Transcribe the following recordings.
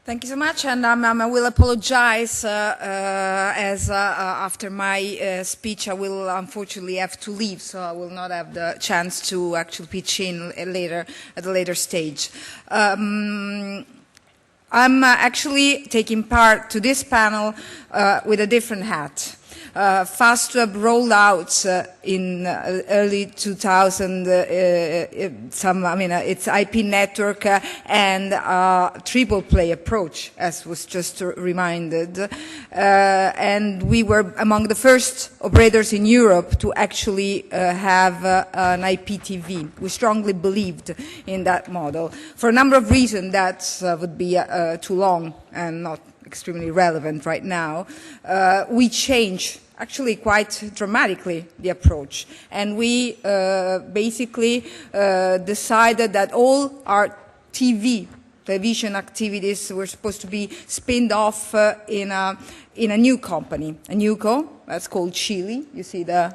Thank you so much, and I will apologize as after my speech I will unfortunately have to leave, so I will not have the chance to actually pitch in later at a later stage. I'm actually taking part to this panel with a different hat. Fastweb rolled out in early 2000 its IP network and triple play approach, as was just reminded. And we were among the first operators in Europe to actually have an IPTV. We strongly believed in that model for a number of reasons that would be too long and not extremely relevant right now. We changed actually quite dramatically the approach, and we basically decided that all our television activities were supposed to be spinned off in a new company, a newco that's called Chile. You see the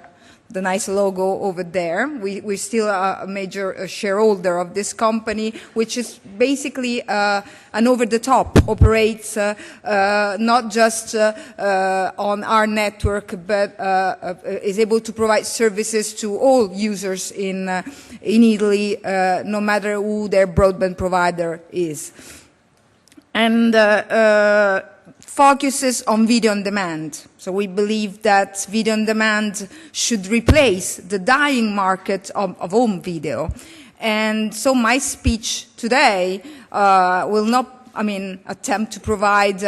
nice logo over there. We're still a major shareholder of this company, which is basically an over-the-top, operates not just on our network, but is able to provide services to all users in Italy, no matter who their broadband provider is. And focuses on video on demand. So we believe that video on demand should replace the dying market of home video. And so my speech today will not, attempt to provide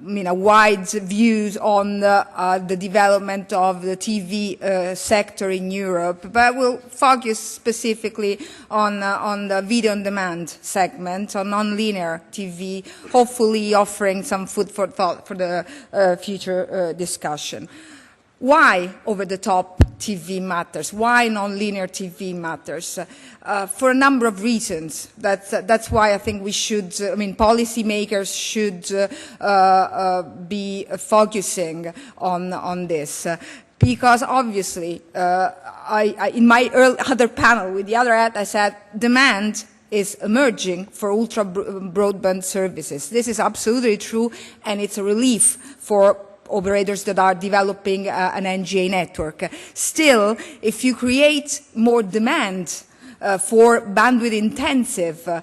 wide views on the development of the TV sector in Europe, but will focus specifically on the video on demand segment, on non-linear TV, hopefully offering some food for thought for the future discussion. Why over-the-top TV matters? Why non-linear TV matters? For a number of reasons. That's why I think we should, policymakers should be focusing on this. Because obviously, in my other panel with the other hat, I said demand is emerging for ultra broadband services. This is absolutely true, and it's a relief for operators that are developing an NGA network. Still, if you create more demand for bandwidth-intensive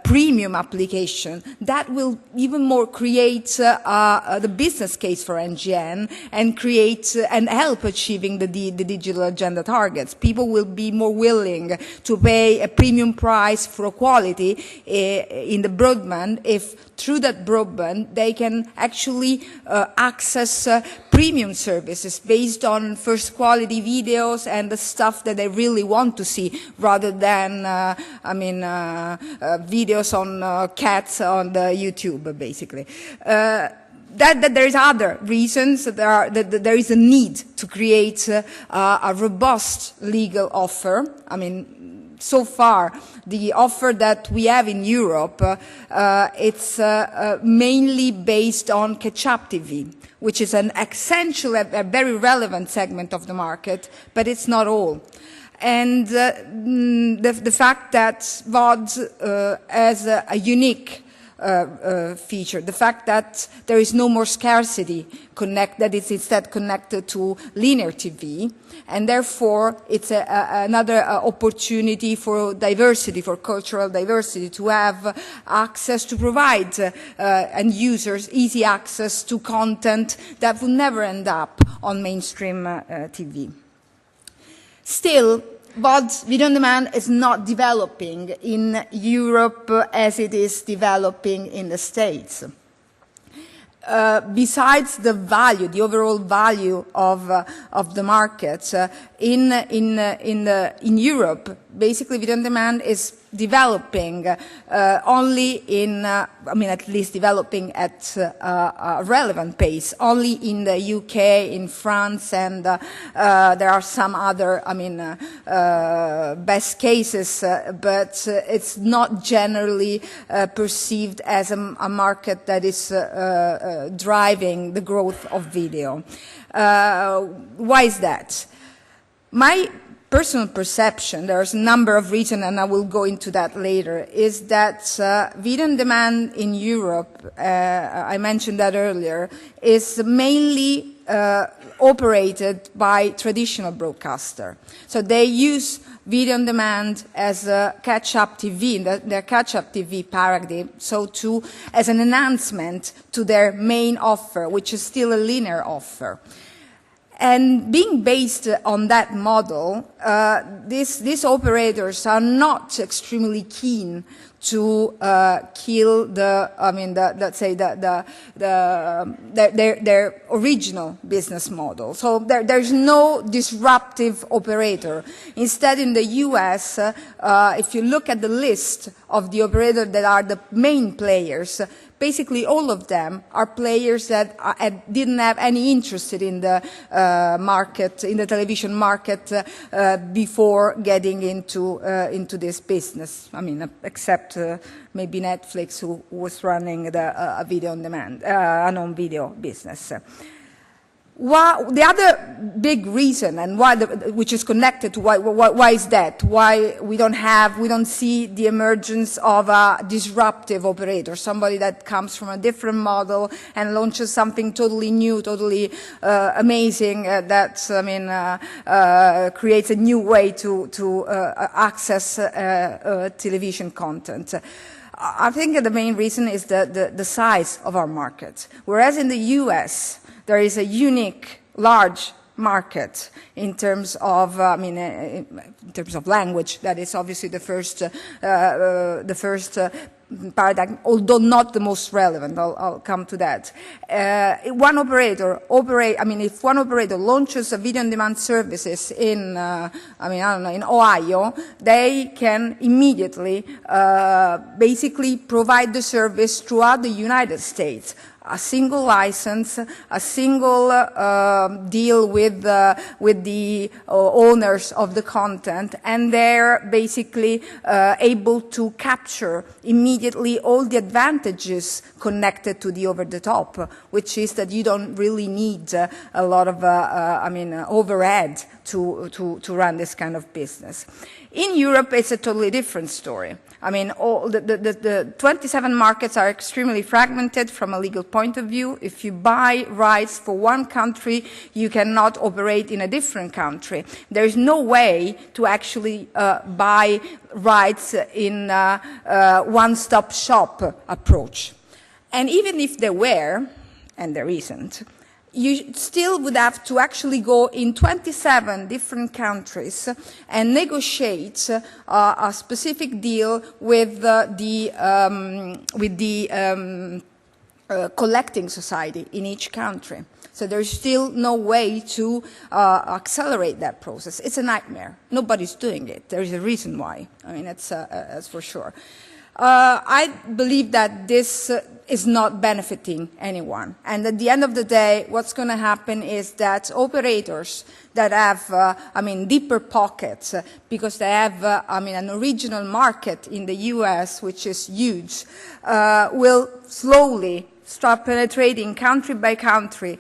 premium application, that will even more create the business case for NGN and create and help achieving the digital agenda targets. People will be more willing to pay a premium price for quality in the broadband if through that broadband they can actually access premium services based on first quality videos and the stuff that they really want to see, rather than videos on cats on the YouTube, basically. That there is other reasons, that there is a need to create a robust legal offer. So far, the offer that we have in Europe, it's mainly based on catch-up TV, which is an essential, a very relevant segment of the market, but it's not all. And the fact that VOD has a unique feature, the fact that there is no more scarcity, that it's instead connected to linear TV, and therefore it's another opportunity for diversity, for cultural diversity, to have access, to provide end users easy access to content that will never end up on mainstream TV. Still, VOD, video on demand, is not developing in Europe as it is developing in the States. Besides the value, the overall value of the market, in Europe, basically video on demand is developing only in, at least developing at a relevant pace, only in the UK, in France, and there are some other, best cases, but it's not generally perceived as a market that is driving the growth of video. Why is that? My personal perception, there's a number of reasons, and I will go into that later, is that video on demand in Europe, I mentioned that earlier, is mainly operated by traditional broadcaster. So they use video on demand as a catch-up TV, their catch-up TV paradigm, so as an enhancement to their main offer, which is still a linear offer. And being based on that model, these operators are not extremely keen to kill their original business model. So there's no disruptive operator. Instead, in the US, if you look at the list of the operators that are the main players, basically all of them are players that didn't have any interest in the market, in the television market, before getting into this business. I mean, except maybe Netflix, who was running the video on demand, a non-video business. The other big reason, and which is connected to why is that? Why we don't see the emergence of a disruptive operator, somebody that comes from a different model and launches something totally new, totally amazing, creates a new way to access television content. I think the main reason is the size of our market. Whereas in the US, there is a unique, large market in terms of, in terms of language. That is obviously the first paradigm, although not the most relevant. I'll come to that. If one operator launches a video-on-demand services in, in Ohio, they can immediately, basically provide the service throughout the United States. A single license, a single deal with the owners of the content, and they're basically able to capture immediately all the advantages connected to the over-the-top, which is that you don't really need a lot of overhead to run this kind of business. In Europe, it's a totally different story. I mean, all the 27 markets are extremely fragmented from a legal point of view. If you buy rights for one country, you cannot operate in a different country. There is no way to actually buy rights in a one-stop shop approach. And even if there were, and there isn't, you still would have to actually go in 27 different countries and negotiate a specific deal with the collecting society in each country. So there's still no way to accelerate that process. It's a nightmare. Nobody's doing it. There's a reason why. I mean, that's for sure. I believe that this is not benefiting anyone. And at the end of the day, what's going to happen is that operators that have, deeper pockets, because they have, an original market in the US, which is huge, will slowly start penetrating country by country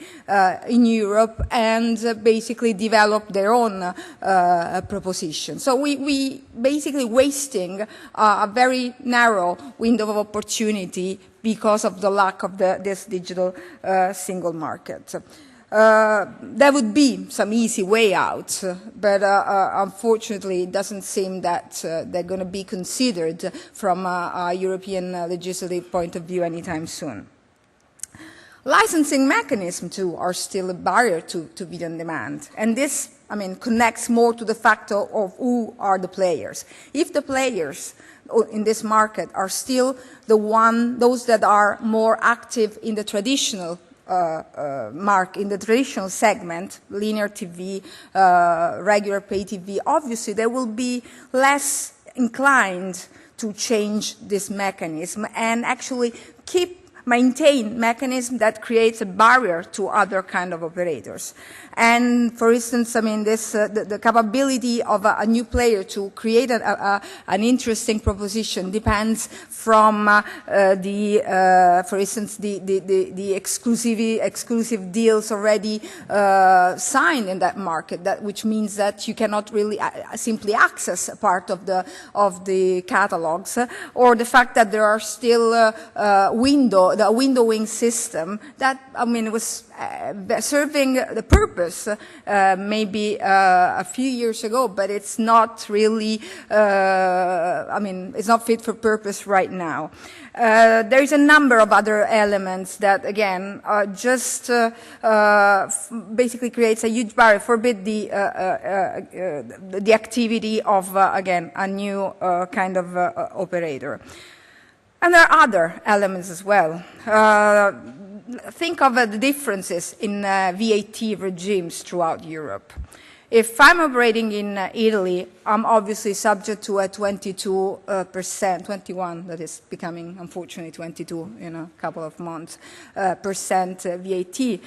in Europe and basically develop their own proposition. So we basically wasting a very narrow window of opportunity because of the lack of this digital single market. There would be some easy way out, but unfortunately it doesn't seem that they're going to be considered from a European legislative point of view anytime soon. Licensing mechanisms, too, are still a barrier to video on demand. And this, connects more to the factor of who are the players. If the players in this market are still those that are more active in the traditional in the traditional segment, linear TV, regular pay TV, obviously they will be less inclined to change this mechanism and actually keep maintain mechanism that creates a barrier to other kind of operators. And for instance, I mean, this, the capability of a new player to create an interesting proposition depends from for instance, the exclusive deals already signed in that market, which means that you cannot really simply access a part of the catalogs, or the fact that there are still the windowing system that, I mean, was serving the purpose maybe a few years ago, but it's not really, I mean, it's not fit for purpose right now. There is a number of other elements that, again, just basically creates a huge barrier, forbid the activity of, again, a new kind of operator. And there are other elements as well. Think of the differences in VAT regimes throughout Europe. If I'm operating in Italy, I'm obviously subject to a 22%, 21, that is becoming, unfortunately, 22 in a couple of months, percent VAT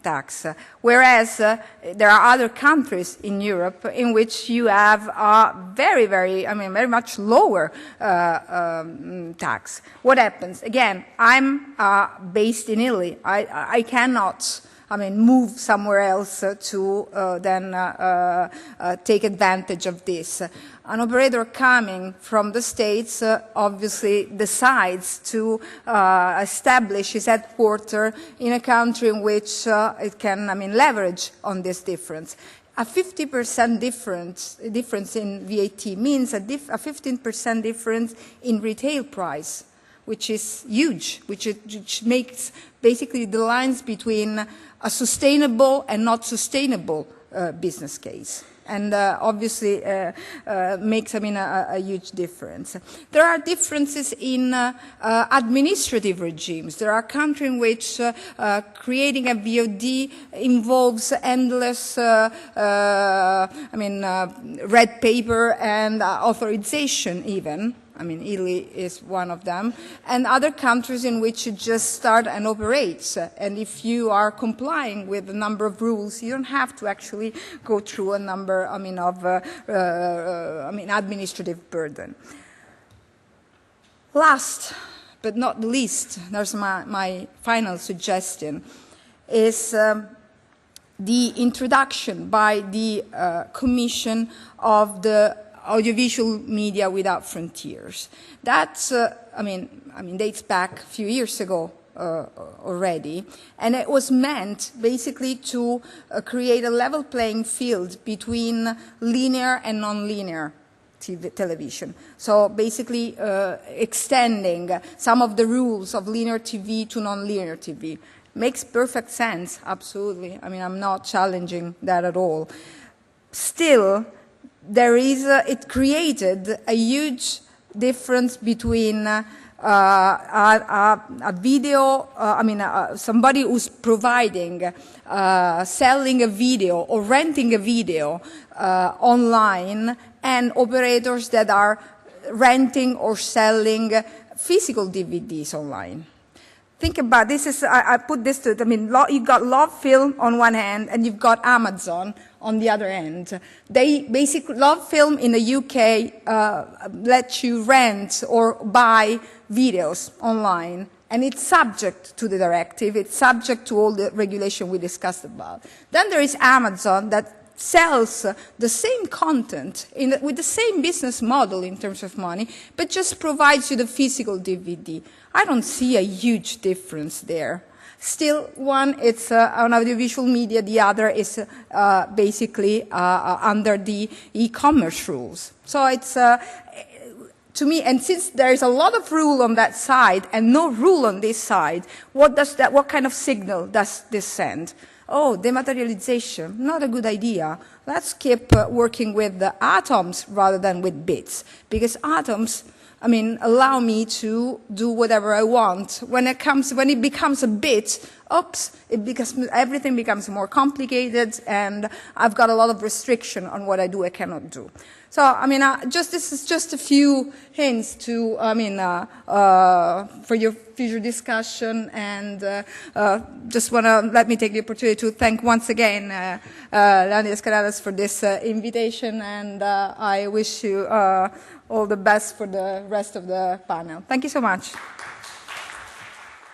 tax. Whereas there are other countries in Europe in which you have a very much lower tax. What happens? Again, I'm based in Italy. I cannot, I mean, move somewhere else to then take advantage of this. An operator coming from the States obviously decides to establish his headquarters in a country in which it can, I mean, leverage on this difference. A 50% difference in VAT means a 15% difference in retail price, which is huge, which makes basically the lines between a sustainable and not sustainable business case. And obviously makes, I mean, a huge difference. There are differences in administrative regimes. There are countries in which creating a VOD involves endless, red paper and authorization even. I mean, Italy is one of them, and other countries in which you just start and operate. And if you are complying with a number of rules, you don't have to actually go through a number, I mean, of administrative burden. Last but not least, there's my final suggestion, is the introduction by the Commission of the Audiovisual Media Without Frontiers. That, dates back a few years ago already, and it was meant basically to create a level playing field between linear and non-linear television. So basically extending some of the rules of linear TV to non-linear TV. Makes perfect sense, absolutely. I mean, I'm not challenging that at all. Still, there is it created a huge difference between a video, somebody who's providing, selling a video or renting a video online, and operators that are renting or selling physical DVDs online. Think about this. I put this to, you've got Love Film on one hand and you've got Amazon on the other end. They basically, Love Film in the UK let you rent or buy videos online, and it's subject to the directive, it's subject to all the regulation we discussed about. Then there is Amazon that sells the same content with the same business model in terms of money, but just provides you the physical DVD. I don't see a huge difference there. Still, one, it's on audiovisual media, the other is basically under the e-commerce rules. So it's, to me, and since there is a lot of rule on that side and no rule on this side, what kind of signal does this send? Oh, dematerialization, not a good idea. Let's keep working with the atoms rather than with bits, because atoms, allow me to do whatever I want. When it becomes a bit, oops, everything becomes more complicated, and I've got a lot of restriction on what I do, I cannot do. So, I mean, this is just a few hints to, for your future discussion, and just want to let me take the opportunity to thank once again Leonidas Canales for this invitation, and I wish you all the best for the rest of the panel. Thank you so much.